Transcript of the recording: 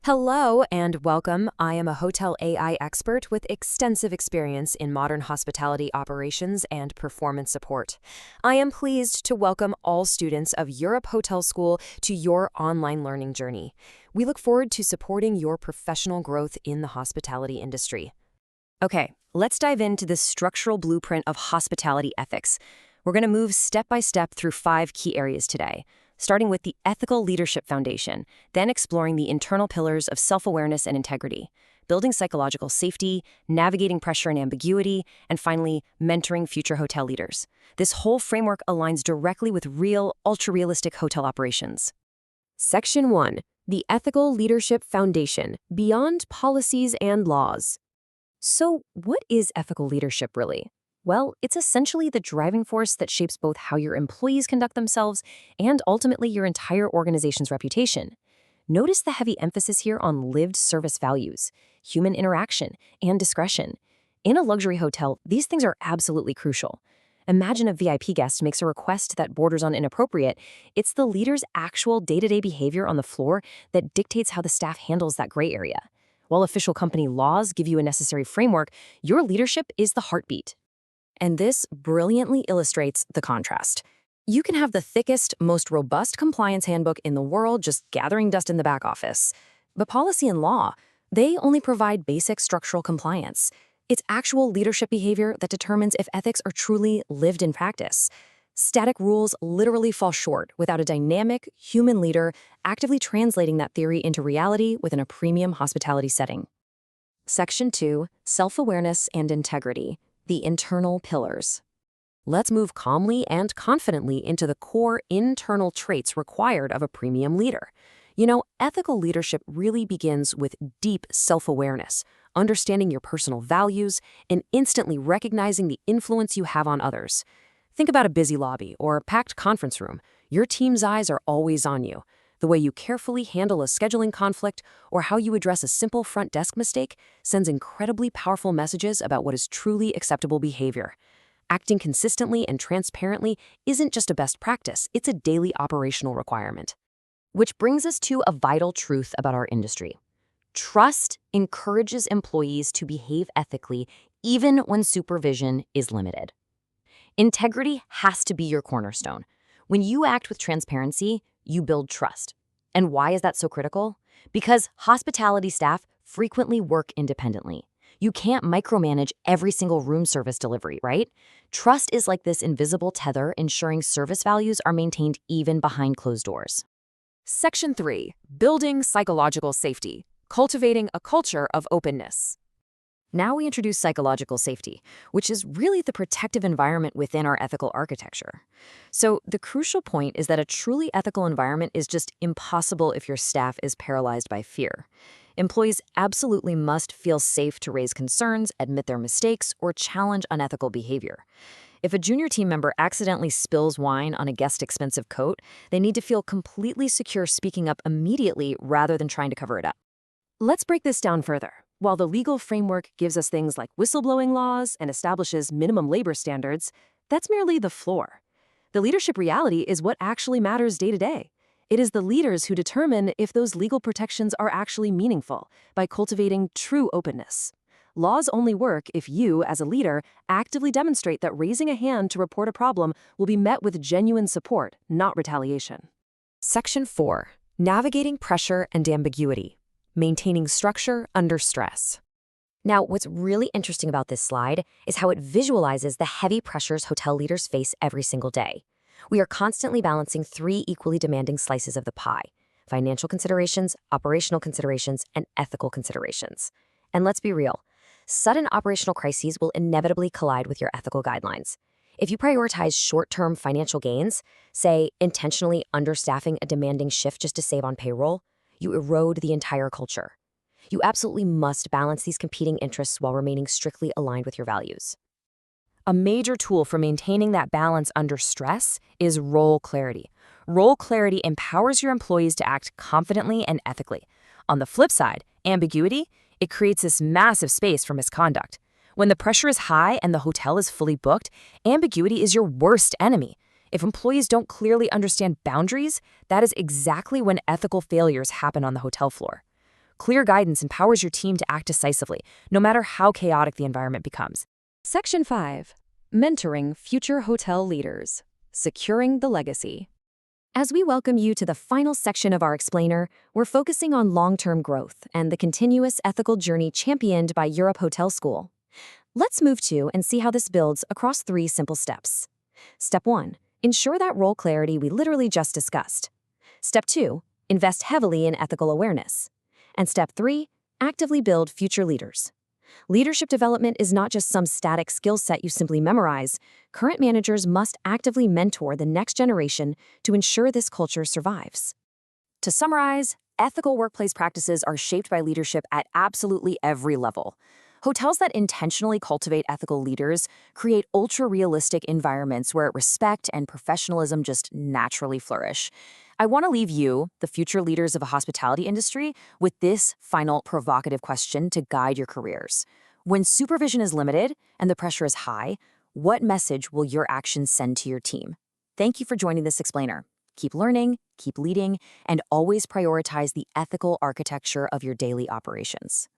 Hello and welcome. I am a hotel AI expert with extensive experience in modern hospitality operations and performance support. I am pleased to welcome all students of Europe Hotel School to your online learning journey. We look forward to supporting your professional growth in the hospitality industry. Okay, let's dive into the structural blueprint of hospitality ethics. We're going to move step by step through 5 key areas today, starting with the Ethical Leadership Foundation, then exploring the internal pillars of self-awareness and integrity, building psychological safety, navigating pressure and ambiguity, and finally, mentoring future hotel leaders. This whole framework aligns directly with real, ultra-realistic hotel operations. Section 1. The Ethical Leadership Foundation, Beyond Policies and Laws. So, what is ethical leadership really? Well, it's essentially the driving force that shapes both how your employees conduct themselves and ultimately your entire organization's reputation. Notice the heavy emphasis here on lived service values, human interaction, and discretion. In a luxury hotel, these things are absolutely crucial. Imagine a VIP guest makes a request that borders on inappropriate. It's the leader's actual day-to-day behavior on the floor that dictates how the staff handles that gray area. While official company laws give you a necessary framework, your leadership is the heartbeat. And this brilliantly illustrates the contrast. You can have the thickest, most robust compliance handbook in the world just gathering dust in the back office. But policy and law, they only provide basic structural compliance. It's actual leadership behavior that determines if ethics are truly lived in practice. Static rules literally fall short without a dynamic, human leader actively translating that theory into reality within a premium hospitality setting. Section 2. Self-awareness and integrity. The internal pillars. Let's move calmly and confidently into the core internal traits required of a premium leader. Ethical leadership really begins with deep self-awareness, understanding your personal values, and instantly recognizing the influence you have on others. Think about a busy lobby or a packed conference room. Your team's eyes are always on you. The way you carefully handle a scheduling conflict or how you address a simple front desk mistake sends incredibly powerful messages about what is truly acceptable behavior. Acting consistently and transparently isn't just a best practice, it's a daily operational requirement. Which brings us to a vital truth about our industry. Trust encourages employees to behave ethically even when supervision is limited. Integrity has to be your cornerstone. When you act with transparency, you build trust. And why is that so critical? Because hospitality staff frequently work independently. You can't micromanage every single room service delivery, right? Trust is like this invisible tether ensuring service values are maintained even behind closed doors. Section 3. Building psychological safety. Cultivating a culture of openness. Now we introduce psychological safety, which is really the protective environment within our ethical architecture. So the crucial point is that a truly ethical environment is just impossible if your staff is paralyzed by fear. Employees absolutely must feel safe to raise concerns, admit their mistakes, or challenge unethical behavior. If a junior team member accidentally spills wine on a guest's expensive coat, they need to feel completely secure speaking up immediately rather than trying to cover it up. Let's break this down further. While the legal framework gives us things like whistleblowing laws and establishes minimum labor standards, that's merely the floor. The leadership reality is what actually matters day to day. It is the leaders who determine if those legal protections are actually meaningful by cultivating true openness. Laws only work if you, as a leader, actively demonstrate that raising a hand to report a problem will be met with genuine support, not retaliation. Section 4. Navigating pressure and ambiguity. Maintaining structure under stress. Now, what's really interesting about this slide is how it visualizes the heavy pressures hotel leaders face every single day. We are constantly balancing 3 equally demanding slices of the pie: financial considerations, operational considerations, and ethical considerations. And let's be real, sudden operational crises will inevitably collide with your ethical guidelines. If you prioritize short-term financial gains, say intentionally understaffing a demanding shift just to save on payroll, you erode the entire culture. You absolutely must balance these competing interests while remaining strictly aligned with your values. A major tool for maintaining that balance under stress is role clarity. Role clarity empowers your employees to act confidently and ethically. On the flip side, ambiguity, it creates this massive space for misconduct. When the pressure is high and the hotel is fully booked, ambiguity is your worst enemy. If employees don't clearly understand boundaries, that is exactly when ethical failures happen on the hotel floor. Clear guidance empowers your team to act decisively, no matter how chaotic the environment becomes. Section 5. Mentoring Future Hotel Leaders. Securing the Legacy. As we welcome you to the final section of our explainer, we're focusing on long-term growth and the continuous ethical journey championed by Europe Hotel School. Let's move to and see how this builds across 3 simple steps. Step 1. Ensure that role clarity we literally just discussed. Step 2. Invest heavily in ethical awareness. And Step 3. Actively build future leaders. Leadership development is not just some static skill set you simply memorize. Current managers must actively mentor the next generation to ensure this culture survives. To summarize, ethical workplace practices are shaped by leadership at absolutely every level. Hotels that intentionally cultivate ethical leaders create ultra-realistic environments where respect and professionalism just naturally flourish. I want to leave you, the future leaders of a hospitality industry, with this final provocative question to guide your careers. When supervision is limited and the pressure is high, what message will your actions send to your team? Thank you for joining this explainer. Keep learning, keep leading, and always prioritize the ethical architecture of your daily operations.